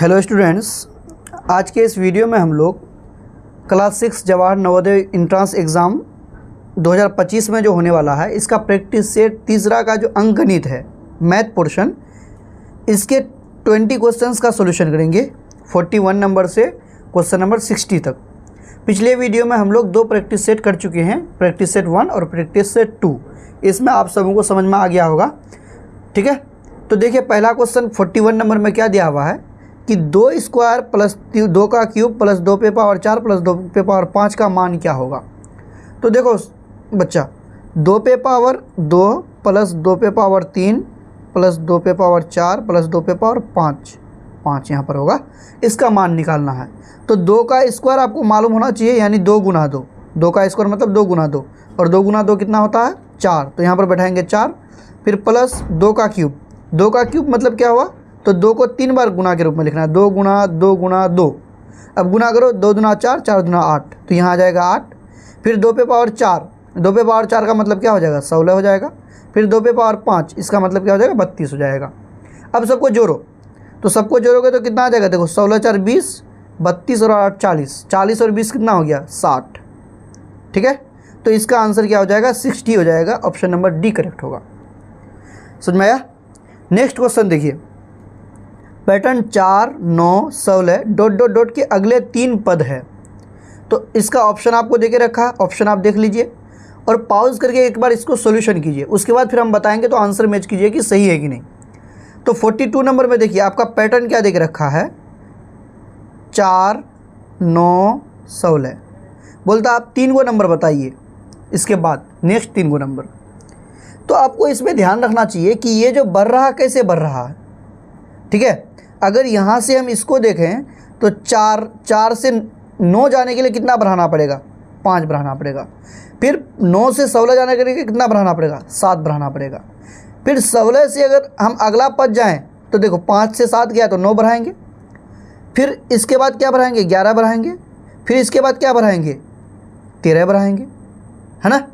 Hello students, आज के इस वीडियो में हम लोग class 6 Jawahar Navodaya entrance exam 2025 में जो होने वाला है इसका प्रैक्टिस सेट तीसरा का जो अंकगणित है मैथ पोर्शन, इसके 20 क्वेश्चंस का सॉल्यूशन करेंगे 41 नंबर से क्वेश्चन नंबर 60 तक। पिछले वीडियो में हम लोग दो प्रैक्टिस सेट कर चुके हैं, प्रैक्टिस सेट 1 और प्रैक्टिस सेट 2। इसमें आप सबों को समझ में आ गया होगा, ठीक है। तो देखिए पहला क्वेश्चन 41 नंबर में क्या दिया हुआ है कि 2 स्क्वायर प्लस 2 का क्यूब प्लस 2 पे पावर 4 प्लस 2 पे पावर 5 का मान क्या होगा। तो देखो बच्चा, 2 पे पावर 2 प्लस 2 पे पावर 3 प्लस 2 पे पावर 4 प्लस 2 पे पावर 5 यहाँ पर होगा, इसका मान निकालना है। तो 2 का स्क्वायर आपको मालूम होना चाहिए, यानी 2 गुना 2, 2 का स्क्वायर मतलब 2 गुना 2, और 2 गुना 2 कितना होता है 4। तो यहाँ पर बैठाएंगे 4, फिर प्लस 2 का क्यूब, 2 का क्यूब मतलब क्या हुआ, तो 2 को 3 बार गुना के रूप में लिखना है, 2 गुना 2 गुना 2। अब गुना करो, 2 दुना 4, 4 दुना 8, तो यहाँ आ जाएगा 8। फिर 2 पे पावर 4, 2 पे पावर 4 का मतलब क्या हो जाएगा 16 हो जाएगा। फिर 2 पे पावर 5, इसका मतलब क्या हो जाएगा 32 हो जाएगा। अब सबको जोड़ो, तो सबको जोड़ोगे तो कितना आ जाएगा, देखो 16 4 20, 32 और 8 40, 40 और 20 कितना हो गया 60, ठीक है। तो इसका आंसर क्या हो जाएगा 60 हो जाएगा, ऑप्शन नंबर डी करेक्ट होगा। समझ में आया। नेक्स्ट क्वेश्चन देखिए, पैटर्न 4 9 16 डॉट डॉट डॉट के अगले 3 पद है। तो इसका ऑप्शन आपको देके रखा है, ऑप्शन आप देख लीजिए और पॉज करके एक बार इसको सॉल्यूशन कीजिए, उसके बाद फिर हम बताएंगे तो आंसर मैच कीजिए कि सही है कि नहीं। तो 42 नंबर में देखिए आपका पैटर्न क्या देके रखा है, 4 9 16, बोलता आप 3 को नंबर बताइए, इसके बाद नेक्स्ट 3 को नंबर। तो आपको इसमें ध्यान रखना चाहिए कि ये जो बढ़ रहा कैसे बढ़ रहा है, ठीक है। अगर यहाँ से हम इसको देखें तो 4 से 9 जाने के लिए कितना बढ़ाना पड़ेगा, 5 बढ़ाना पड़ेगा। फिर 9 से 16 जाने के लिए कितना बढ़ाना पड़ेगा, 7 बढ़ाना पड़ेगा। फिर 16 से अगर हम अगला पद जाएं तो देखो 5 से 7 गया तो 9 बढ़ाएंगे। फिर इसके बाद क्या बढ़ाएंगे 11 बढ़ाएंगे। फिर इसके बाद क्या बढ़ाएंगे 13 बढ़ाएंगे, है ना।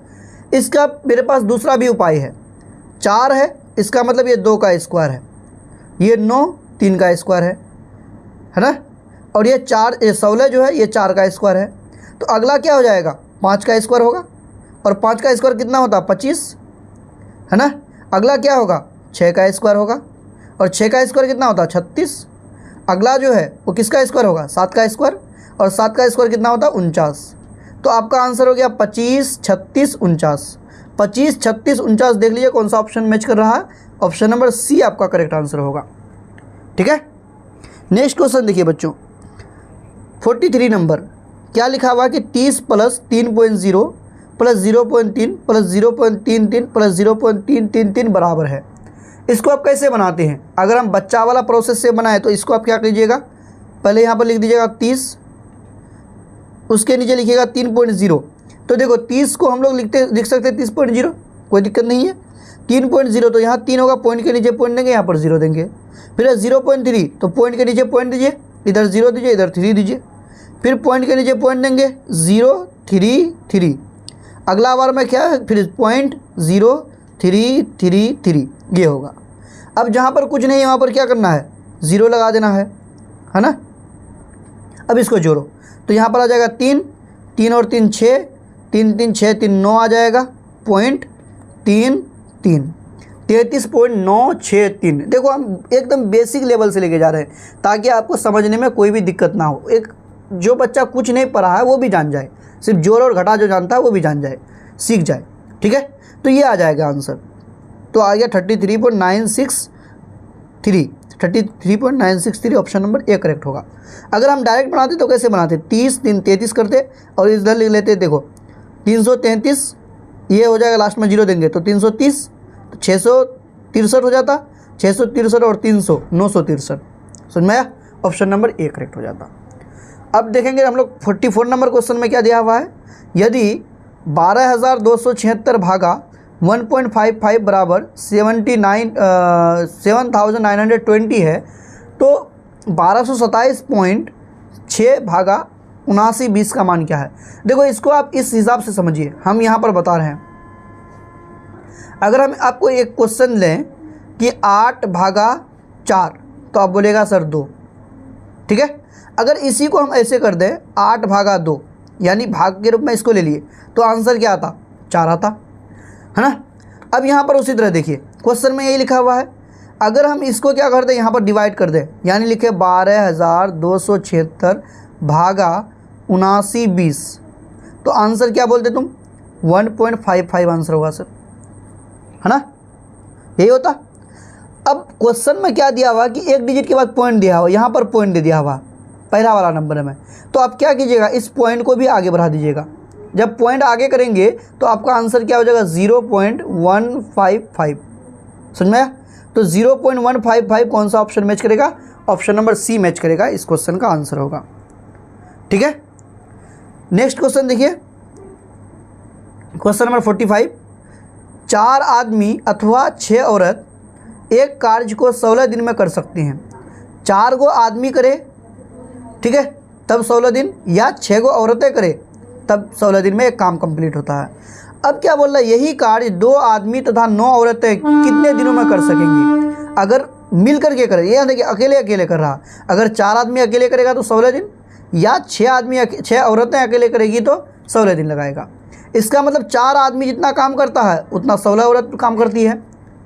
इसका मेरे पास दूसरा भी उपाय है, 4 है इसका मतलब ये 2 का स्क्वायर है, ये 9 3 का स्क्वायर है ना, और ये 16 जो है ये 4 का स्क्वायर है। तो अगला क्या हो जाएगा 5 का स्क्वायर होगा, और 5 का स्क्वायर कितना होता 25, है ना। अगला क्या होगा 6 का स्क्वायर होगा, और 6 का स्क्वायर कितना होता 36। अगला जो है वो किसका स्क्वायर होगा 7 का स्क्वायर, और 7 का स्क्वायर कितना होता 49। तो आपका आंसर हो गया 25 36 49। 25 36 49 देख लीजिए कौन सा ऑप्शन मैच कर रहा है, ऑप्शन नंबर सी आपका करेक्ट आंसर होगा, ठीक है। नेक्स्ट क्वेश्चन देखिए बच्चों, 43 नंबर क्या लिखा हुआ है कि 30 प्लस 3.0 प्लस 0.3 प्लस 0.33 प्लस 0.333 बराबर है। इसको आप कैसे बनाते हैं, अगर हम बच्चा वाला प्रोसेस से बनाए तो इसको आप क्या कीजिएगा, पहले यहाँ पर लिख दीजिएगा 30, उसके नीचे लिखिएगा 3.0। तो देखो 30 को हम लोग लिख सकते हैं 30.0, कोई दिक्कत नहीं है। 3.0 तो यहाँ 3 होगा, पॉइंट के नीचे पॉइंट देंगे, यहाँ पर 0 देंगे। फिर 0.3 तो पॉइंट के नीचे पॉइंट दीजिए, इधर 0 दीजिए, इधर 3 दीजिए। फिर पॉइंट के नीचे पॉइंट देंगे 0 3 3। अगला बार में क्या है फिर पॉइंट 0 3 3 3 ये होगा। अब जहाँ पर कुछ नहीं है वहाँ पर क्या करना है 0 लगा देना है ना। अब इसको जोड़ो तो यहाँ पर आ जाएगा 3 3 और 3 6, 3 3 6 3 9 आ जाएगा, पॉइंट 3 3 33.963। देखो हम एकदम बेसिक लेवल से लेके जा रहे हैं ताकि आपको समझने में कोई भी दिक्कत ना हो। एक जो बच्चा कुछ नहीं पढ़ा है वो भी जान जाए, सिर्फ जोड़ और घटा जो जानता है वो भी जान जाए, सीख जाए, ठीक है। तो ये आ जाएगा आंसर, तो आ गया 33.963 ऑप्शन नंबर ए करेक्ट होगा। अगर हम डायरेक्ट बनाते तो कैसे बनाते, 30 3 33 करते और इधर लिख लेते, देखो 333 ये हो जाएगा, लास्ट में 0 देंगे तो 330, तो 663 हो जाता, 663 और 300 963। समझ में आया, ऑप्शन नंबर ए करेक्ट हो जाता। अब देखेंगे हम लोग 44 नंबर क्वेश्चन में क्या दिया हुआ है, यदि 12,276 भागा 1.55 बराबर 7,920 है तो 1227.6 भागा 79 का मान क्या है। देखो इसको आप इस हिसाब से समझिए, हम यहाँ पर बता रहे हैं। अगर हम आपको एक क्वेश्चन लें कि 8 भागा 4 तो आप बोलेगा सर 2, ठीक है। अगर इसी को हम ऐसे कर दें 8/2 यानी भाग के रूप में इसको ले लिए तो आंसर क्या आता, 4 आता है ना। अब यहाँ पर उसी तरह देखिए क्वेश्चन में यही लिखा हुआ है, अगर हम इसको क्या कर दें यहाँ पर डिवाइड कर दें, यानी लिखे 12,276 भागा 7920, तो आंसर क्या बोलते तुम, 1.55 आंसर होगा सर, है ना, यही होता। अब क्वेश्चन में क्या दिया हुआ कि एक डिजिट के बाद पॉइंट दिया हुआ, यहाँ पर पॉइंट दे दिया हुआ पहला वाला नंबर में, तो आप क्या कीजिएगा, इस पॉइंट को भी आगे बढ़ा दीजिएगा। जब पॉइंट आगे करेंगे तो आपका आंसर क्या हो जाएगा, 0.155, समझ में आया। तो 0.155 कौन सा ऑप्शन मैच करेगा, ऑप्शन नंबर सी मैच करेगा, इस क्वेश्चन का आंसर होगा। ठीक है, नेक्स्ट क्वेश्चन देखिए, क्वेश्चन नंबर 45, 4 आदमी अथवा 6 औरत एक कार्य को 16 दिन में कर सकती हैं। 4 गो आदमी करे, ठीक है, तब 16 दिन, या 6 गो औरतें करे तब 16 दिन में एक काम कंप्लीट होता है। अब क्या बोल रहा है, यही कार्य 2 आदमी तथा 9 औरतें कितने दिनों में कर सकेंगी अगर मिल करके करे। ये देखिए अकेले अकेले कर रहा, अगर 4 आदमी अकेले करेगा तो 16 दिन, या 6 औरतें अकेले करेगी तो 16 दिन लगाएगा। इसका मतलब 4 आदमी जितना काम करता है उतना 16 औरत काम करती है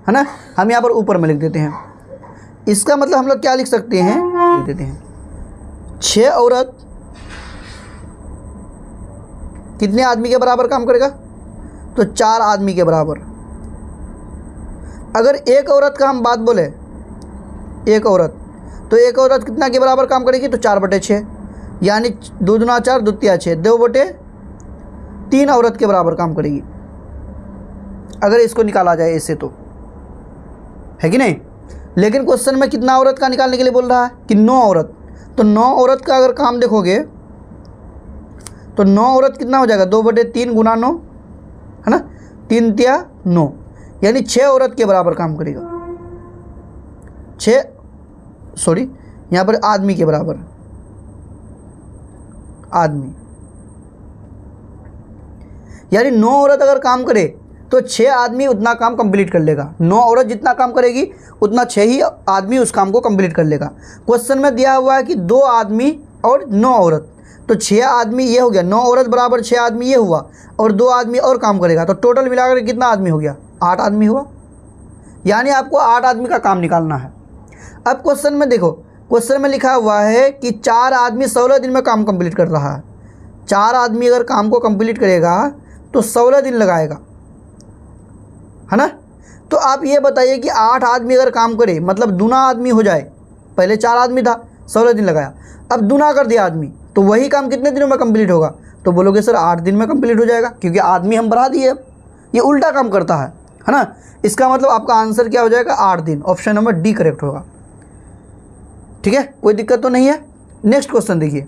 ना। हम यहाँ पर ऊपर में लिख देते हैं, इसका मतलब हम लोग क्या लिख सकते हैं, लिख देते हैं 6 औरत कितने आदमी के बराबर काम करेगा, तो 4 आदमी के बराबर। अगर एक औरत का हम बात बोले, एक औरत, तो एक औरत कितना के बराबर काम करेगी, तो 4/6, यानी 2 दूना 4, 2 तिया 6, 2/3 औरत के बराबर काम करेगी अगर इसको निकाला जाए ऐसे, तो है कि नहीं। लेकिन क्वेश्चन में कितना औरत का निकालने के लिए बोल रहा है कि 9 औरत, तो 9 औरत का अगर काम देखोगे तो 9 औरत कितना हो जाएगा, 2/3 गुना 9, है ना, 3 तिया 9, यानी 6 औरत के बराबर काम करेगा। 6 सॉरी यहाँ पर आदमी के बराबर, आदमी, यानी 9 औरत अगर काम करे तो 6 आदमी उतना काम कंप्लीट कर लेगा। 9 औरत जितना काम करेगी उतना 6 ही आदमी उस काम को कंप्लीट कर लेगा। क्वेश्चन में दिया हुआ है कि 2 आदमी और 9 औरत, तो 6 आदमी ये हो गया, 9 औरत बराबर 6 आदमी ये हुआ, और 2 आदमी और काम करेगा, तो टोटल मिलाकर कितना आदमी हो गया, 8 आदमी हुआ, यानी आपको 8 आदमी का काम निकालना है। अब क्वेश्चन में देखो, क्वेश्चन में लिखा हुआ है कि 4 आदमी 16 दिन में काम कंप्लीट कर रहा है। 4 आदमी अगर काम को कंप्लीट करेगा तो 16 दिन लगाएगा, है ना। तो आप ये बताइए कि 8 आदमी अगर काम करे, मतलब दूना आदमी हो जाए, पहले 4 आदमी था 16 दिन लगाया, अब दूना कर दिया आदमी, तो वही काम कितने दिनों में कंप्लीट होगा, तो बोलोगे सर 8 दिन में कंप्लीट हो जाएगा, क्योंकि आदमी हम बढ़ा दिए। ये उल्टा काम करता है ना। इसका मतलब आपका आंसर क्या हो जाएगा, 8 दिन, ऑप्शन नंबर डी करेक्ट होगा। ठीक है, कोई दिक्कत तो नहीं है। नेक्स्ट क्वेश्चन देखिए,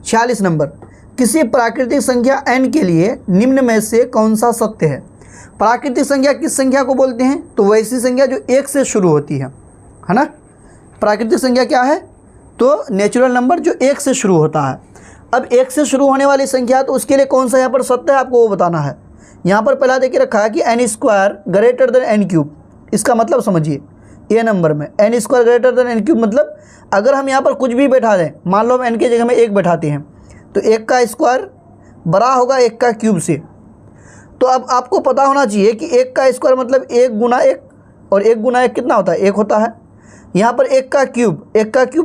46 नंबर, किसी प्राकृतिक संख्या n के लिए निम्न में से कौन सा सत्य है। प्राकृतिक संख्या किस संख्या को बोलते हैं, तो वैसी संख्या जो 1 से शुरू होती है ना। प्राकृतिक संख्या क्या है, तो नेचुरल नंबर जो 1 से शुरू होता है। अब 1 से शुरू होने वाली संख्या, तो उसके लिए कौन सा यहाँ पर सत्य है आपको वो बताना है। यहाँ पर पहला देखिए रखा है कि n² ग्रेटर देन n³, इसका मतलब समझिए, ए नंबर में n² ग्रेटर देन n³ मतलब अगर हम यहाँ पर कुछ भी बैठा दें, मान लो हम n की जगह में 1 बैठाते हैं, तो 1 का स्क्वायर बड़ा होगा 1 का क्यूब से। तो अब आपको पता होना चाहिए कि 1 का स्क्वायर मतलब 1 गुना 1, और 1 गुना 1 कितना होता है, 1 होता है। यहाँ पर 1 का क्यूब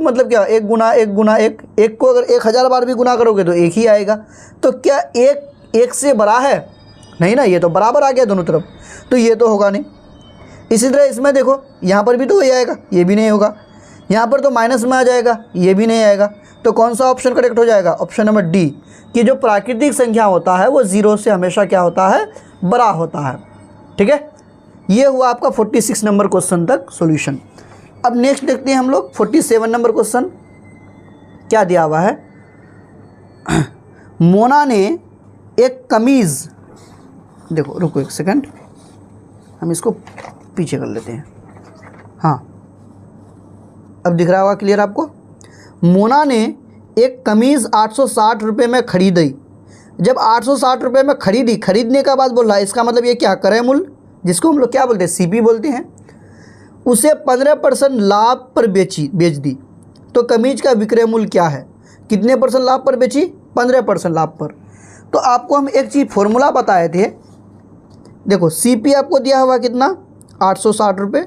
मतलब क्या, 1 गुना 1 गुना 1, 1 को अगर 1000 बार भी गुना करोगे तो 1 ही आएगा। तो क्या 1 से बड़ा है, नहीं ना, ये तो बराबर आ गया दोनों तरफ, तो ये तो होगा नहीं। इसी तरह इसमें देखो, यहाँ पर भी तो वही आएगा, ये भी नहीं होगा। यहाँ पर तो माइनस में आ जाएगा, ये भी नहीं आएगा। तो कौन सा ऑप्शन करेक्ट हो जाएगा, ऑप्शन नंबर डी, कि जो प्राकृतिक संख्या होता है वो 0 से हमेशा क्या होता है, बड़ा होता है। ठीक है, ये हुआ आपका 46 नंबर क्वेश्चन तक सॉल्यूशन। अब नेक्स्ट देखते हैं हम लोग 47 नंबर क्वेश्चन। क्या दिया हुआ है, मोना ने एक कमीज़, देखो रुको एक सेकंड, हम इसको पीछे कर लेते हैं। हाँ, अब दिख रहा होगा क्लियर आपको। मोना ने एक कमीज़ 860 रुपये में खरीदी। जब 860 रुपये में खरीदी, खरीदने का बाद बोल रहा है, इसका मतलब ये क्या, क्रय मूल्य, जिसको हम लोग क्या बोलते हैं, सीपी बोलते हैं, उसे 15% लाभ पर बेच दी। तो कमीज का विक्रय मूल्य क्या है, कितने % लाभ पर बेची, 15% लाभ पर। तो आपको हम एक चीज़ फॉर्मूला बताए थे, देखो CP आपको दिया हुआ कितना 860 रुपये,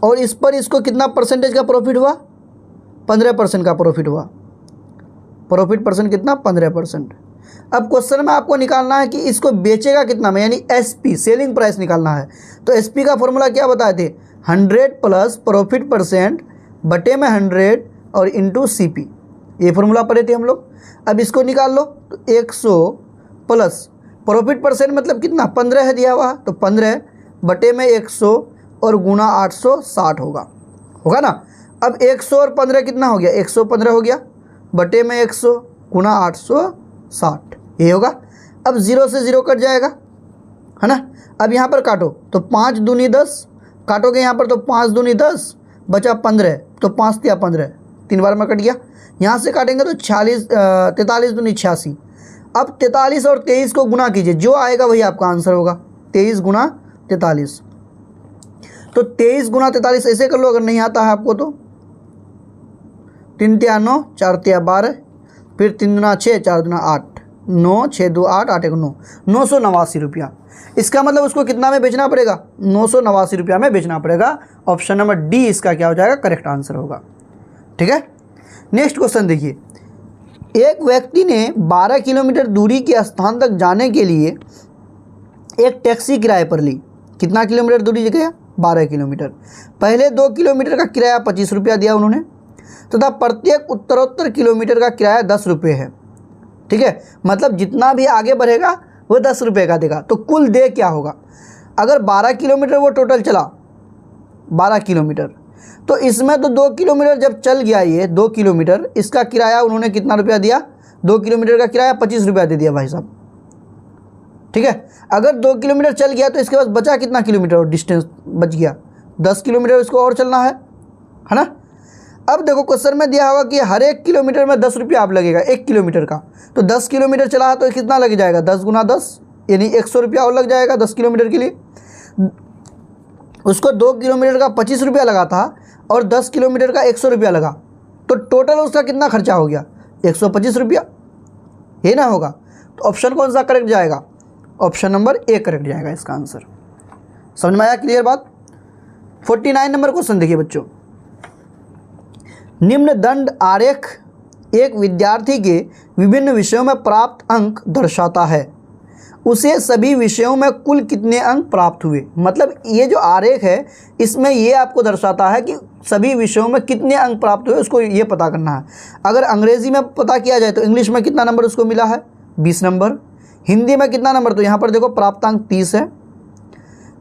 और इस पर इसको कितना परसेंटेज का प्रॉफिट हुआ, 15% का प्रॉफिट हुआ। प्रॉफिट परसेंट कितना, 15%। अब क्वेश्चन में आपको निकालना है कि इसको बेचेगा कितना में, यानी SP सेलिंग प्राइस निकालना है। तो SP का फॉर्मूला क्या बताए थे, 100 प्लस प्रॉफिट परसेंट बटे में 100 और इंटू CP, ये फॉर्मूला पढ़े थे हम लोग। अब इसको निकाल लो, तो 100 प्लस प्रॉफिट परसेंट मतलब कितना 15 है दिया हुआ, तो 15 बटे में 100 और गुना 860 होगा ना। अब 100 और 15 कितना हो गया, 115 हो गया, बटे में 100 गुना 860, ये होगा। अब 0 से 0 कट जाएगा, है ना। अब यहाँ पर काटो, तो 5 दूनी 10, काटोगे यहाँ पर तो 5 दूनी 10, बचा 15, तो 5 तिया 15, 3 बार में कट गया। यहाँ से काटेंगे तो 43 दूनी 86। अब 43 और 23 को गुना कीजिए, जो आएगा वही आपका आंसर होगा, 23 गुना 43। तो 23 गुना 43 ऐसे कर लो, अगर नहीं आता है आपको तो 3 तिया 9, 4 तिया 12, फिर 3 दूना 6, 4 दूना 8, 9, 6 2 8, 8 1 9, 989 रुपया। इसका मतलब उसको कितना में बेचना पड़ेगा, 989 रुपया में बेचना पड़ेगा। ऑप्शन नंबर डी इसका क्या हो जाएगा, करेक्ट आंसर होगा। ठीक है, नेक्स्ट क्वेश्चन देखिए, एक व्यक्ति ने 12 किलोमीटर दूरी के स्थान तक जाने के लिए एक टैक्सी किराए पर ली। कितना किलोमीटर दूरी गया, 12 किलोमीटर। पहले 2 किलोमीटर का किराया 25 रुपया दिया उन्होंने, तथा प्रत्येक उत्तरोत्तर किलोमीटर का किराया 10 रुपये है। ठीक है, मतलब जितना भी आगे बढ़ेगा वो 10 रुपये का देगा। तो कुल दे क्या होगा, अगर 12 किलोमीटर वो टोटल चला, 12 किलोमीटर, तो इसमें तो 2 किलोमीटर जब चल गया, ये 2 किलोमीटर, इसका किराया उन्होंने कितना रुपया दिया, 2 किलोमीटर का किराया 25 रुपया दे दिया भाई साहब। ठीक है, अगर 2 किलोमीटर चल गया तो इसके पास बचा कितना किलोमीटर और डिस्टेंस बच गया, 10 किलोमीटर इसको और चलना है ना। अब देखो क्वेश्चन में दिया होगा कि हर एक किलोमीटर में 10 रुपया आप लगेगा, 1 किलोमीटर का। तो 10 किलोमीटर चला है तो कितना लग जाएगा, 10 गुना 10, यानी 100 रुपया और लग जाएगा 10 किलोमीटर के लिए। उसको 2 किलोमीटर का 25 रुपया लगा था और 10 किलोमीटर का 100 रुपया लगा, तो टोटल उसका कितना खर्चा हो गया, 125 रुपया, ये ना होगा। तो ऑप्शन कौन सा करेक्ट जाएगा, ऑप्शन नंबर ए करेक्ट जाएगा इसका आंसर। समझ में आया, क्लियर बात। 49 नंबर क्वेश्चन देखिए बच्चों, निम्न दंड आरेख एक विद्यार्थी के विभिन्न विषयों में प्राप्त अंक दर्शाता है, उसे सभी विषयों में कुल कितने अंक प्राप्त हुए। मतलब ये जो आरेख है इसमें ये आपको दर्शाता है कि सभी विषयों में कितने अंक प्राप्त हुए, उसको ये पता करना है। अगर अंग्रेजी में पता किया जाए तो इंग्लिश में कितना नंबर उसको मिला है, 20 नंबर। हिंदी में कितना नंबर, तो यहाँ पर देखो प्राप्तांक 30 है।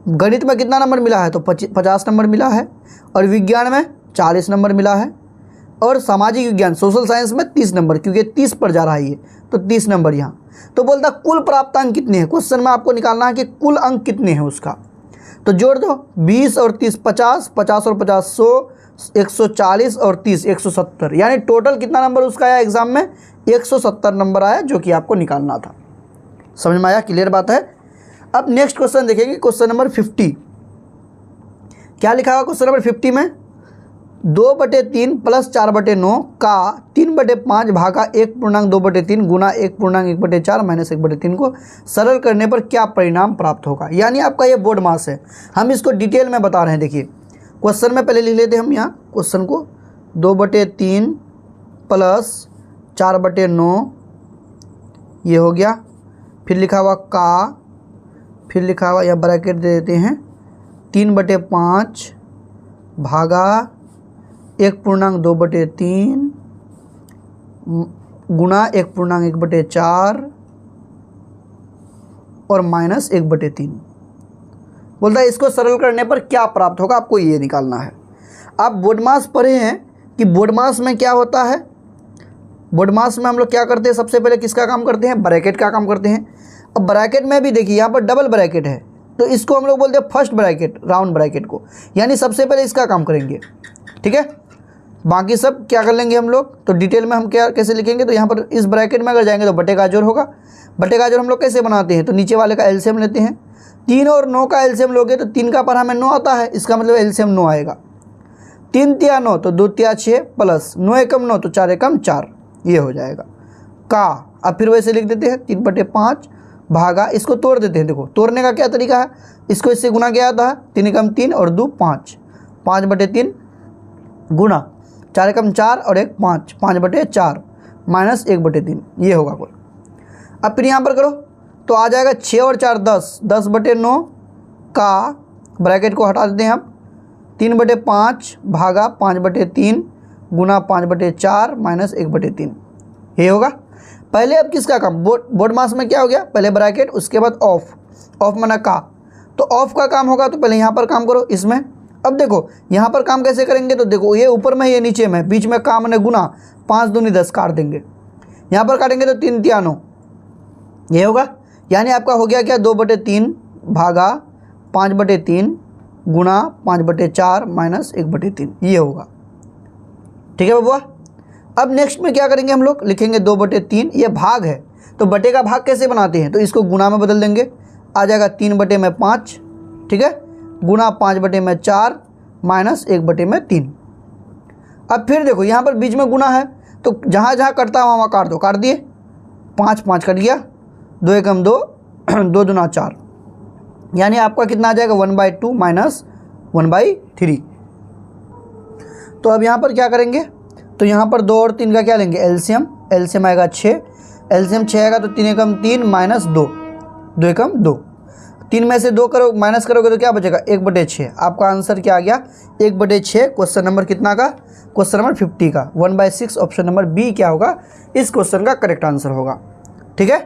गणित में कितना नंबर मिला है, तो 50 नंबर मिला है। और विज्ञान में 40 नंबर मिला है। और सामाजिक विज्ञान सोशल साइंस में 30 नंबर, क्योंकि 30 पर जा रहा है ये, तो 30 नंबर यहाँ। तो बोलता कुल प्राप्त अंक कितने हैं, क्वेश्चन में आपको निकालना है कि कुल अंक कितने हैं उसका। तो जोड़ दो, 20 और 30 50, 50 और 50 100, 140 और 30 170, यानी टोटल कितना नंबर उसका आया एग्जाम में, 170 नंबर आया, जो कि आपको निकालना था। समझ में आया, क्लियर बात है। अब नेक्स्ट क्वेश्चन देखेंगे, क्वेश्चन नंबर 50। क्या लिखा हुआ क्वेश्चन नंबर 50 में, 2/3 प्लस 4/9 का 3/5 भागा 1.2/3 गुना 1.1/4 माइनस 1/3 को सरल करने पर क्या परिणाम प्राप्त होगा। यानी आपका ये बोर्ड मास है, हम इसको डिटेल में बता रहे हैं। देखिए क्वेश्चन में पहले लिख लेते हैं हम यहाँ क्वेश्चन को, 2/3 प्लस 4/9 ये हो गया, फिर लिखा हुआ का, फिर लिखा हुआ या ब्रैकेट दे देते हैं 3/5 भागा 1.2/3 गुना 1.1/4 और माइनस 1/3। बोलता है इसको सरल करने पर क्या प्राप्त होगा, आपको ये निकालना है। आप बोर्ड मास पढ़े हैं कि बोर्ड मास में क्या होता है। बोर्ड मास में हम लोग क्या करते हैं, सबसे पहले किसका काम करते हैं, ब्रैकेट का काम करते हैं। अब ब्रैकेट में भी देखिए यहाँ पर डबल ब्रैकेट है, तो इसको हम लोग बोलते हैं फर्स्ट ब्रैकेट, राउंड ब्रैकेट को, यानी सबसे पहले इसका काम करेंगे। ठीक है, बाकी सब क्या कर लेंगे हम लोग, तो डिटेल में हम क्या कैसे लिखेंगे। तो यहाँ पर इस ब्रैकेट में अगर जाएंगे तो बटे का जोड़ होगा। बटे का जोड़ हम लोग कैसे बनाते हैं, तो नीचे वाले का एलसीएम लेते हैं। 3 और 9 का एलसीएम लोगे तो 3 का पर हमें 9 आता है, इसका मतलब एलसीएम 9 आएगा। 3 तिया 9 तो 2 तिया 6 प्लस 9 एकम 9 तो 4 एकम 4, ये हो जाएगा का। अब फिर वैसे लिख देते हैं 3/5 भागा, इसको तोड़ देते हैं। देखो तोड़ने का क्या तरीका है, इसको इससे गुना किया था, 3 एकम 3 और 2 5, 5/3 गुना 4 एकम 4 और 1 5, 5/4 माइनस 1/3, ये होगा कुल। अब फिर यहाँ पर करो तो आ जाएगा 6 और 4 10, 10/9 का ब्रैकेट को हटा देते हैं हम, 3/5 भागा 5/3 गुना 5/4 माइनस 1/3, ये होगा। पहले अब किसका काम, बोर्ड मास में क्या हो गया, पहले ब्रैकेट उसके बाद ऑफ, ऑफ माना का, तो ऑफ का काम होगा तो पहले यहाँ पर काम करो इसमें। अब देखो यहाँ पर काम कैसे करेंगे, तो देखो ये ऊपर में ये नीचे में, बीच में काम ने गुना, 5 दूनी 10 काट देंगे, यहाँ पर काटेंगे तो 3 तिया 9, ये होगा। यानी आपका हो गया क्या, 2/3 भागा 5/3 गुना 5/4 माइनस 1/3, ये होगा। ठीक है बबुआ। अब नेक्स्ट में क्या करेंगे, हम लोग लिखेंगे 2/3, ये भाग है तो बटे का भाग कैसे बनाते हैं, तो इसको गुना में बदल देंगे, आ जाएगा 3/5, ठीक है, गुना 5/4 माइनस 1/3। अब फिर देखो यहाँ पर बीच में गुना है तो जहाँ जहाँ कटता है वहाँ काट दो, काट दिए, 5 5 कट गया, 2 एकम 2, 2 दूना 4, यानी आपका कितना आ जाएगा 1/2 माइनस 1/3। तो अब यहाँ पर क्या करेंगे, तो यहाँ पर 2 और 3 का क्या लेंगे, एलसीएम, एलसीएम आएगा 6, एलसीएम 6 आएगा तो 3 एकम 3 माइनस 2, 2 एकम 2, 3 में से 2 करो माइनस करोगे तो क्या बचेगा 1/6। आपका आंसर क्या आ गया 1/6। क्वेश्चन नंबर कितना का, क्वेश्चन नंबर 50 का, 1/6 ऑप्शन नंबर बी क्या होगा, इस क्वेश्चन का करेक्ट आंसर होगा। ठीक है,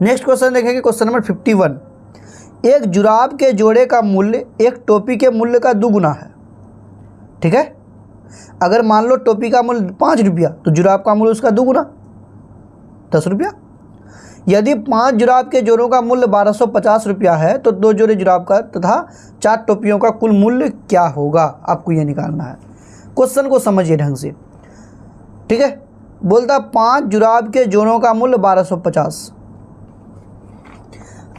नेक्स्ट क्वेश्चन देखेंगे, क्वेश्चन नंबर 51। एक जुराब के जोड़े का मूल्य एक टोपी के मूल्य का दुगुना है। ठीक है, अगर मान लो टोपी का मूल्य 5 रुपया तो जुराब का मूल्य उसका दुगुना 10 रुपया। यदि 5 जुराब के जोड़ों का मूल्य 1250 रुपया है तो 2 जोड़े जुराब का तथा 4 टोपियों का कुल मूल्य क्या होगा, आपको ये निकालना है। क्वेश्चन को समझिए ढंग से। ठीक है, बोलता 5 जुराब के जोड़ों का मूल्य 1250।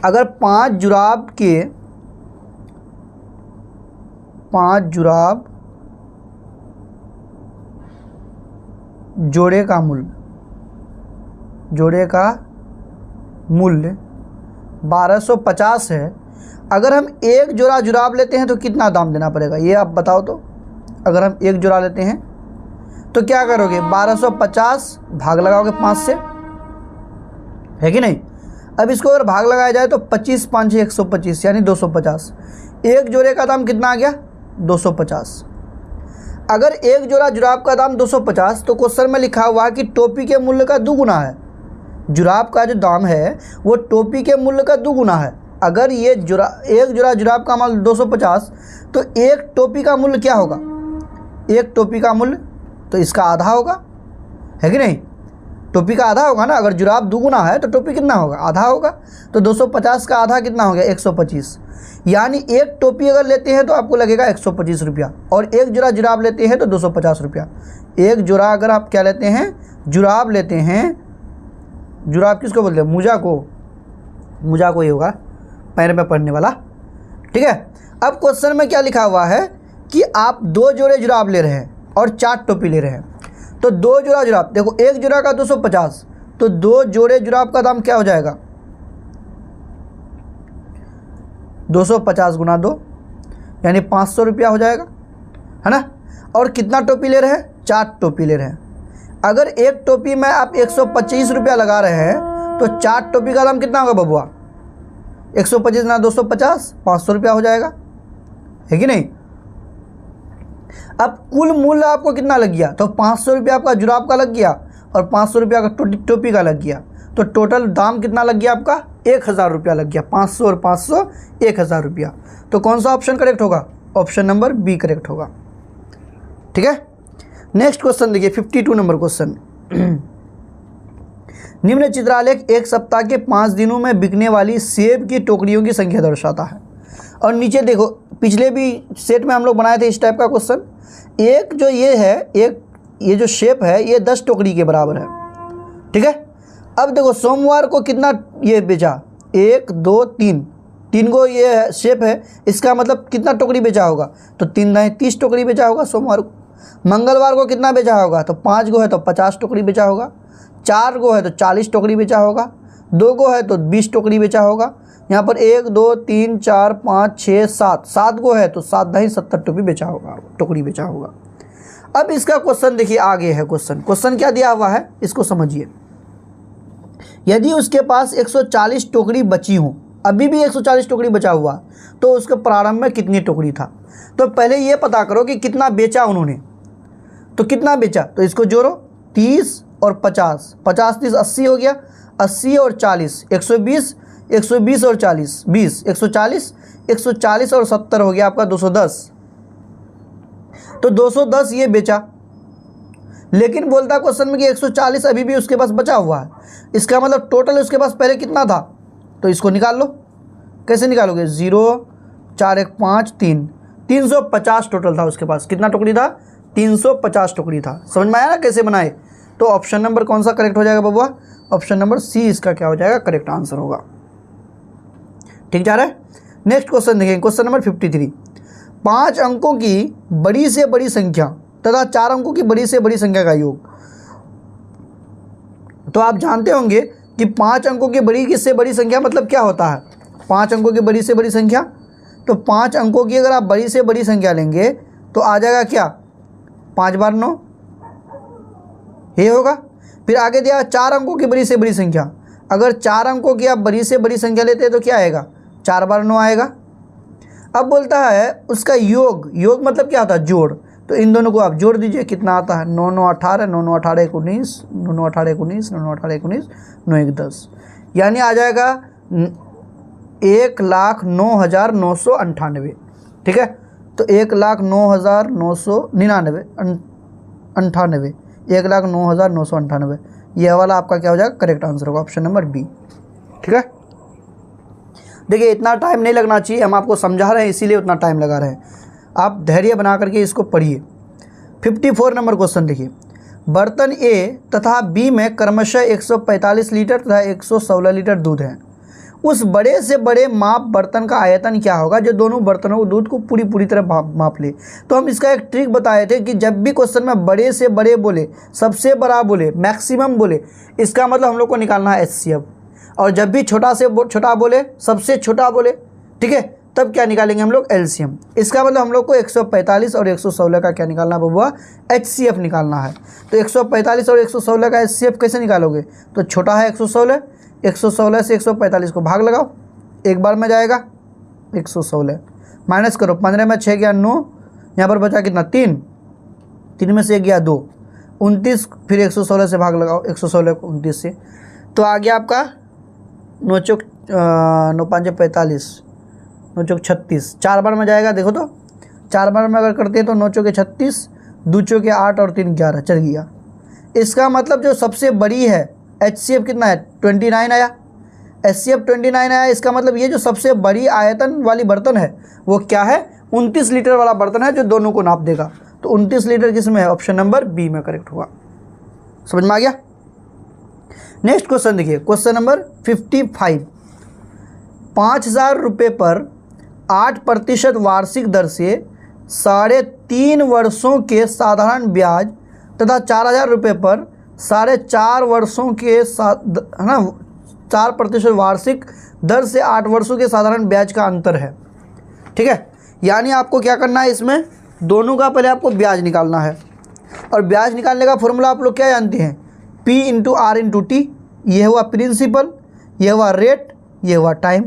अगर 5 जुराब जोड़े का मूल्य 1250 है, अगर हम एक जोड़ा जुराब लेते हैं तो कितना दाम देना पड़ेगा, ये आप बताओ तो। अगर हम एक जोड़ा लेते हैं तो क्या करोगे, 1250 भाग लगाओगे 5 से, है कि नहीं। अब इसको अगर भाग लगाया जाए तो 25 5 125 यानी 250। एक जोड़े का दाम कितना आ गया 250। अगर एक जोड़ा जुराब का दाम 250 तो क्वेश्चन में लिखा हुआ है कि टोपी के मूल्य का दुगुना है। जुराब का जो दाम है वो टोपी के मूल्य का दुगुना है। अगर ये एक जोड़ा जुराब का मूल्य 250 तो एक टोपी का मूल्य क्या होगा, एक टोपी का मूल्य तो इसका आधा होगा, है कि नहीं। टोपी का आधा होगा ना, अगर जुराब दुगुना है तो टोपी कितना होगा, आधा होगा। तो 250 का आधा कितना हो गया 125। यानी एक टोपी अगर लेते हैं तो आपको लगेगा 125 रुपया, और एक जोड़ा जुराब लेते हैं तो 250 रुपया। एक जोड़ा अगर आप क्या लेते हैं, जुराब लेते हैं, जुराब किसको बोलते हैं, मुजा को ही होगा, पैर में पड़ने वाला। ठीक है, अब क्वेश्चन में क्या लिखा हुआ है कि आप 2 जोड़े जुराब ले रहे हैं और 4 टोपी ले रहे हैं। तो 2 जोड़ा जुराब, देखो एक जोड़ा का 250, तो 2 जोड़े जुराब का दाम क्या हो जाएगा 250 गुना 2 यानी 500 रुपया हो जाएगा, है ना। और कितना टोपी ले रहे हैं, 4 टोपी ले रहे हैं। अगर एक टोपी में आप 125 रुपया लगा रहे हैं तो 4 टोपी का दाम कितना होगा बबुआ, 125 ना 250, 500 रुपया हो जाएगा, है कि नहीं। अब कुल मूल्य आपको कितना लग गया, तो 500 रुपया आपका जुराब का लग गया और 500 रुपया का टोपी का लग गया। तो टोटल दाम कितना लग गया आपका 1000 रुपया लग गया, 500 और 500 1000 रुपया। तो कौन सा ऑप्शन करेक्ट होगा, ऑप्शन नंबर बी करेक्ट होगा। ठीक है, नेक्स्ट क्वेश्चन देखिए 52 नंबर क्वेश्चन। निम्न चित्रालेख एक सप्ताह के 5 दिनों में बिकने वाली सेब की टोकरियों की संख्या दर्शाता है। और नीचे देखो, पिछले भी सेट में हम लोग बनाए थे इस टाइप का क्वेश्चन। एक जो ये है, एक ये जो शेप है ये 10 टोकरी के बराबर है। ठीक है, अब देखो सोमवार को कितना ये बेचा, 1 2 3, 3 गो ये शेप है, इसका मतलब कितना टोकरी बेचा होगा, तो 3 दाएँ 30 टोकरी बेचा होगा सोमवार को। मंगलवार को कितना बेचा होगा, तो 5 गो है तो 50 टोकरी बेचा होगा। 4 गो है तो 40 टोकरी बेचा होगा। 2 गो है तो 20 टोकरी बेचा होगा। यहाँ पर 1 2 3 4 5 6 7 7 गो है तो 7 दाएँ 70 टोकरी बेचा होगा। अब इसका क्वेश्चन देखिए, आगे है क्वेश्चन क्या दिया हुआ है इसको समझिए। यदि उसके पास 140 टोकरी बची हो, अभी भी 140 टोकरी बचा हुआ, तो उसके प्रारंभ में कितनी टोकरी था। तो पहले ये पता करो कि कितना बेचा उन्होंने, तो कितना बेचा, तो इसको जोड़ो 30 और 50, 50 30 80 हो गया, 80 और 40 120, 120 और 40 20, 140, 140 और 70 हो गया आपका 210। तो 210 ये बेचा, लेकिन बोलता क्वेश्चन में कि 140 अभी भी उसके पास बचा हुआ है। इसका मतलब टोटल उसके पास पहले कितना था, तो इसको निकाल लो। कैसे निकालोगे, 0 4 1 5 3, 350 टोटल था उसके पास। कितना टोकरी था, 350 टोकरी था। समझ में आया ना कैसे बनाए। तो ऑप्शन नंबर कौन सा करेक्ट हो जाएगा बबुआ, ऑप्शन नंबर सी इसका क्या हो जाएगा, करेक्ट आंसर होगा। ठीक जा रहा है। नेक्स्ट क्वेश्चन देखेंगे, क्वेश्चन नंबर 53। 5 अंकों की बड़ी से बड़ी संख्या तथा 4 अंकों की बड़ी से बड़ी संख्या का योग। तो आप जानते होंगे कि 5 अंकों की बड़ी से बड़ी संख्या मतलब क्या होता है। 5 अंकों की बड़ी से बड़ी संख्या, तो 5 अंकों की अगर आप बड़ी से बड़ी संख्या लेंगे तो आ जाएगा क्या, 5 बार 9 ये होगा। फिर आगे दिया 4 अंकों की बड़ी से बड़ी संख्या, अगर 4 अंकों की आप बड़ी से बड़ी संख्या लेते हैं तो क्या आएगा, 4 बार 9 आएगा। अब बोलता है उसका योग मतलब क्या होता है, जोड़। तो इन दोनों को आप जोड़ दीजिए, कितना आता है, 9 9 18, 9 9 18 19, 9 9 18 19, 9 9 18 19, 9 1 10, यानी आ जाएगा 1,09,998। ठीक है, तो 1,09,999 98, 1,09,998 यह वाला आपका क्या हो जाएगा, करेक्ट आंसर होगा, ऑप्शन नंबर बी। ठीक है, देखिए इतना टाइम नहीं लगना चाहिए, हम आपको समझा रहे हैं इसीलिए उतना टाइम लगा रहे हैं। आप धैर्य बना करके इसको पढ़िए। 54 नंबर क्वेश्चन देखिए, बर्तन ए तथा बी में क्रमशः 145 लीटर तथा 116 लीटर दूध है। उस बड़े से बड़े माप बर्तन का आयतन क्या होगा जो दोनों बर्तनों को दूध को पूरी तरह माप ले। तो हम इसका एक ट्रिक बताए थे कि जब भी क्वेश्चन में बड़े से बड़े बोले, सबसे बड़ा बोले, मैक्सिमम बोले, इसका मतलब हम लोग को निकालना है HCF। और जब भी छोटा से छोटा बोले, सबसे छोटा बोले, ठीक है, तब क्या निकालेंगे हम लोग, LCM। इसका मतलब हम लोग को 145 और 116 का क्या निकालना है बबुआ, HCF निकालना है। तो 145 और 116 का HCF कैसे निकालोगे, तो छोटा है 116, 116 से 145 को भाग लगाओ, एक बार में जाएगा 116, माइनस करो, 15 में 6 गया 9, यहाँ पर बचा कितना 3, 3 में से 1 गया 2, 29, फिर 116 से भाग लगाओ, 116 को 29 से, तो आ गया आपका 9 चौक 9 5 45, 9 चौक 36, 4 बार में जाएगा। देखो तो 4 बार में अगर करते हैं तो 9 चौके 36, 2 चौके 8 और 3 11, चल गया। इसका मतलब जो सबसे बड़ी है HCF कितना है, 29 आया, HCF 29 आया। इसका मतलब ये जो सबसे बड़ी आयतन वाली बर्तन है वो क्या है, 29 लीटर वाला बर्तन है जो दोनों को नाप देगा। तो 29 लीटर किसमें है, ऑप्शन नंबर बी में करेक्ट हुआ। समझ में आ गया। नेक्स्ट क्वेश्चन देखिए, क्वेश्चन नंबर 55। 5,000 रुपये पर 8% वार्षिक दर से 3.5 वर्षों के साधारण ब्याज तथा 4,000 रुपये पर 4.5 वर्षों के है ना 4% वार्षिक दर से 8 वर्षों के साधारण ब्याज का अंतर है। ठीक है, यानी आपको क्या करना है, इसमें दोनों का पहले आपको ब्याज निकालना है। और ब्याज निकालने का फॉर्मूला आप लोग क्या जानते हैं, P into R into T. ये हुआ प्रिंसिपल, ये हुआ रेट, ये हुआ टाइम,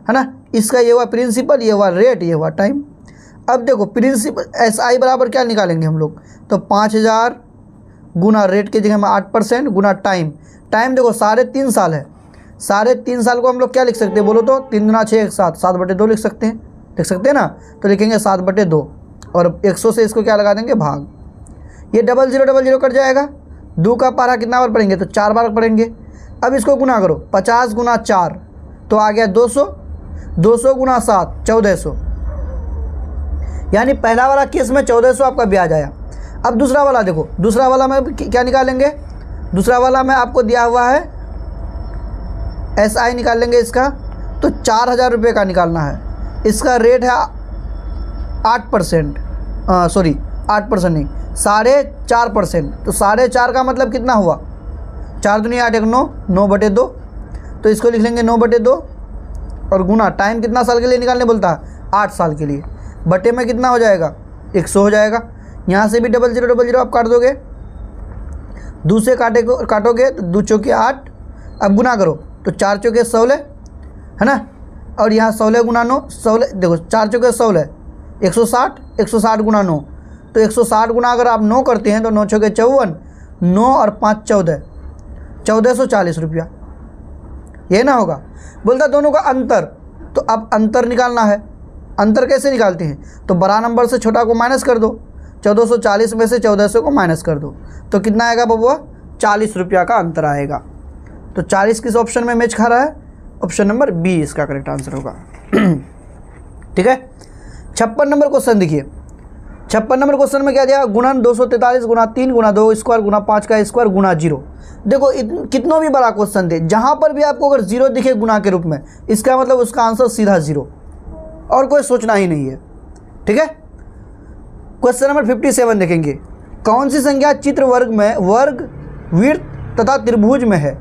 है ना। इसका ये हुआ प्रिंसिपल, ये हुआ रेट, ये हुआ टाइम। अब देखो प्रिंसिपल SI बराबर क्या निकालेंगे हम लोग, तो 5,000 गुना रेट के जगह में 8% गुना टाइम। टाइम देखो 3.5 साल है, 3.5 साल को हम लोग क्या लिख सकते हैं बोलो तो, 3 गुना 6 1 7, 7/2 लिख सकते हैं ना। तो लिखेंगे 7/2 और 100 से इसको क्या लगा देंगे भाग, ये 0000 कट जाएगा। 2 का पारा कितना बार पढ़ेंगे, तो 4 बार पढ़ेंगे। अब इसको गुना करो, 50 गुना 4 तो आ गया 200, 200 गुना 7 1400, यानी पहला वाला केस में 1400 आपका ब्याज आया। अब दूसरा वाला देखो, दूसरा वाला में क्या निकालेंगे, दूसरा वाला में आपको दिया हुआ है SI निकाल लेंगे इसका, तो 4,000 रुपये का निकालना है। इसका रेट है 8%, सॉरी 8% नहीं, 4.5%। तो 4.5 का मतलब कितना हुआ, 4 दूनी 8, 1 9, 9/2। तो इसको लिख लेंगे 9/2 और गुना टाइम कितना साल के लिए निकालने बोलता है, 8 साल के लिए। बटे में कितना हो जाएगा, 100 हो जाएगा। यहाँ से भी 0000 आप काट दोगे, 2 से काटोगे तो 2 चौके 8। अब गुना करो तो 4 चौके 16 है ना, और यहाँ 16 गुना 9, 16 देखो 4 चौके 16, 160, 160 गुना 9। तो 160 गुना अगर आप 9 करते हैं तो 9 चौके 54, 9 और 5 14, 1440 रुपया, ये ना होगा। बोलता दोनों का अंतर, तो अब अंतर निकालना है। अंतर कैसे निकालते हैं, तो बड़ा नंबर से छोटा को माइनस कर दो, 1440 में से 1400 को माइनस कर दो, तो कितना आएगा बबुआ, 40 रुपया का अंतर आएगा। तो 40 किस ऑप्शन में मैच खा रहा है, ऑप्शन नंबर बी इसका करेक्ट आंसर होगा। ठीक है। 56 नंबर क्वेश्चन देखिए। 56 नंबर क्वेश्चन में क्या दिया, गुणन 243 गुना 3 गुना 2 स्क्वायर गुना 5 का स्क्वायर गुना 0। देखो कितना भी बड़ा क्वेश्चन दे, जहाँ पर भी आपको अगर 0 दिखे गुना के रूप में, इसका मतलब उसका आंसर सीधा 0, और कोई सोचना ही नहीं है। ठीक है। क्वेश्चन नंबर 57 देखेंगे। कौन सी संख्या चित्र वर्ग में वर्ग, वृत्त तथा त्रिभुज में है।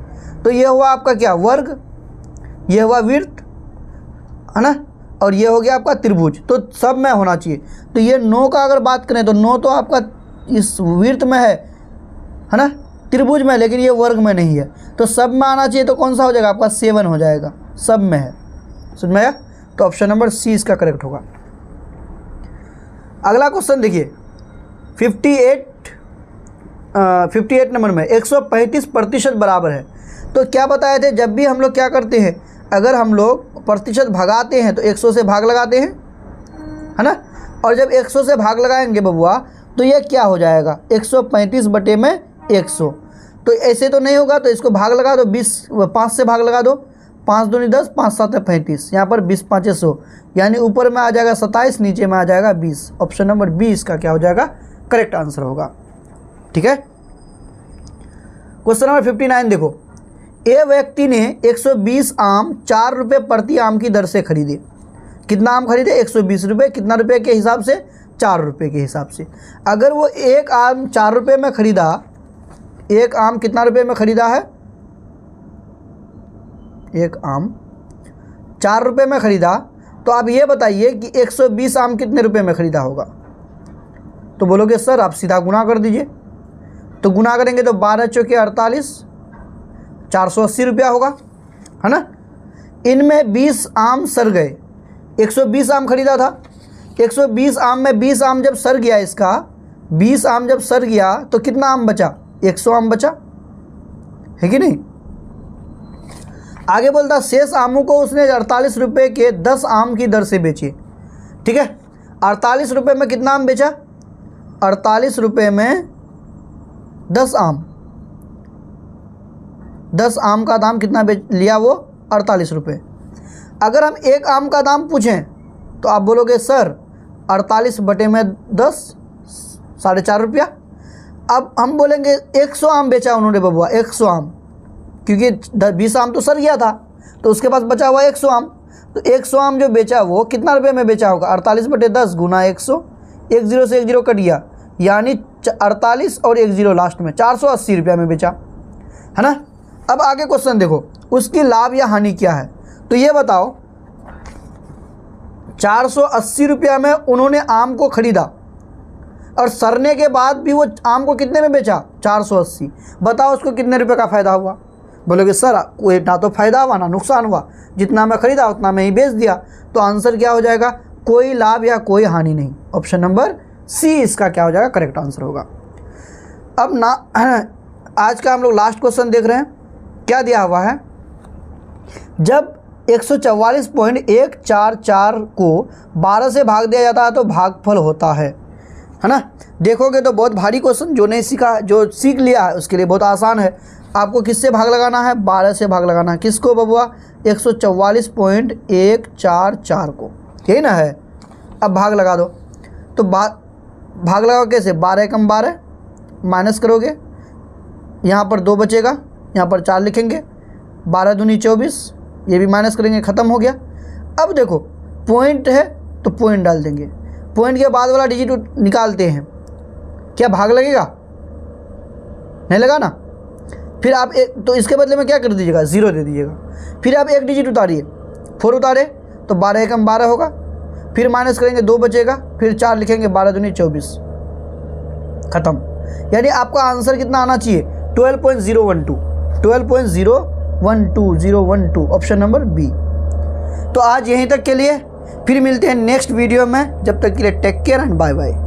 तो ये हुआ आपका क्या, वर्ग, ये हुआ वृत्त है ना, और ये हो गया आपका त्रिभुज, तो सब में होना चाहिए। तो ये 9 का अगर बात करें तो 9 तो आपका इस वृत्त में है ना, त्रिभुज में, लेकिन ये वर्ग में नहीं है, तो सब में आना चाहिए। तो कौन सा हो जाएगा आपका, 7 हो जाएगा, सब में है। समझ में आया, तो ऑप्शन नंबर सी इसका करेक्ट होगा। अगला क्वेश्चन देखिए 58 नंबर में 135% बराबर है। तो क्या बताए थे, जब भी हम लोग क्या करते हैं, अगर हम लोग प्रतिशत भगाते हैं तो 100 से भाग लगाते हैं, है ना, और जब 100 से भाग लगाएंगे बबुआ तो ये क्या हो जाएगा, 135 बटे में 100। तो ऐसे तो नहीं होगा, तो इसको भाग लगा दो, 5 से भाग लगा दो, 5 दूनी 10, 5 7 35, यहाँ पर 20 5 100, यानी ऊपर में आ जाएगा 27, नीचे में आ जाएगा 20। ऑप्शन नंबर बी इसका क्या हो जाएगा, करेक्ट आंसर होगा। ठीक है। क्वेश्चन नंबर 59 देखो। ए व्यक्ति ने 120 आम 4 रुपये प्रति आम की दर से खरीदे। कितना आम खरीदे, 120 रुपये, कितना रुपये के हिसाब से, 4 रुपये के हिसाब से। अगर वो एक आम 4 रुपये में खरीदा, एक आम कितना रुपये में खरीदा है, एक आम 4 रुपये में खरीदा, तो आप ये बताइए कि 120 आम कितने रुपये में खरीदा होगा। तो बोलोगे सर आप सीधा गुना कर दीजिए। तो गुना करेंगे तो 12 चौके 48, 480 रुपया होगा, है ना। इनमें 20 आम सड़ गए, 120 आम खरीदा था, 120 आम में 20 आम जब सड़ गया, इसका 20 आम जब सड़ गया तो कितना आम बचा, 100 आम बचा, है कि नहीं। आगे बोलता शेष आमों को उसने 48 रुपये के 10 आम की दर से बेचे। ठीक है। 48 रुपये में कितना आम बेचा, 48 रुपये में 10 आम, 10 आम का दाम कितना लिया वो, 48 रुपये। अगर हम एक आम का दाम पूछें तो आप बोलोगे सर 48 बटे में 10, 4.5 रुपया। अब हम बोलेंगे 100 आम बेचा उन्होंने बबुआ, 100 आम, क्योंकि 20 आम तो सर गया था, तो उसके पास बचा हुआ 100 आम। तो 100 आम जो बेचा वो कितना रुपये में बेचा होगा, 48 बटे 10 गुना 100, 1 0 से 1 0 कट गया, यानी 48 और 1 0 लास्ट में 480 रुपया में बेचा, है ना। अब आगे क्वेश्चन देखो, उसकी लाभ या हानि क्या है। तो ये बताओ 480 रुपया में उन्होंने आम को खरीदा और सड़ने के बाद भी वो आम को कितने में बेचा, 480। बताओ उसको कितने रुपए का फ़ायदा हुआ। बोलोगे सर कोई ना तो फ़ायदा हुआ ना नुकसान हुआ, जितना मैं ख़रीदा उतना मैं ही बेच दिया। तो आंसर क्या हो जाएगा, कोई लाभ या कोई हानि नहीं। ऑप्शन नंबर सी इसका क्या हो जाएगा, करेक्ट आंसर होगा। अब ना आज का हम लोग लास्ट क्वेश्चन देख रहे हैं, क्या दिया हुआ है, जब 144.144 को 12 से भाग दिया जाता है तो भागफल होता है ना। देखोगे तो बहुत भारी क्वेश्चन, जो नहीं सीखा, जो सीख लिया है उसके लिए बहुत आसान है। आपको किससे भाग लगाना है, 12 से भाग लगाना है। किसको बबुआ, 144.144 को, यही ना है। अब भाग लगा दो, तो भाग लगाओ कैसे, 12 कम 12 माइनस करोगे, यहाँ पर 2 बचेगा, यहाँ पर 4 लिखेंगे, 12 दूनी 24, ये भी माइनस करेंगे, ख़त्म हो गया। अब देखो पॉइंट है तो पॉइंट डाल देंगे, पॉइंट के बाद वाला डिजिट निकालते हैं, क्या भाग लगेगा? नहीं लगा ना। फिर आप एक, तो इसके बदले में क्या कर दीजिएगा, 0 दे दीजिएगा। फिर आप एक डिजिट उतारिए, 4 उतारे तो 12 एकम 12 होगा, फिर माइनस करेंगे 2 बचेगा, फिर 4 लिखेंगे, 12 दूनी 24, ख़त्म। यानी आपका आंसर कितना आना चाहिए, 12.012, 12.012 ऑप्शन नंबर बी। तो आज यहीं तक के लिए, फिर मिलते हैं नेक्स्ट वीडियो में। जब तक के लिए take care and bye bye.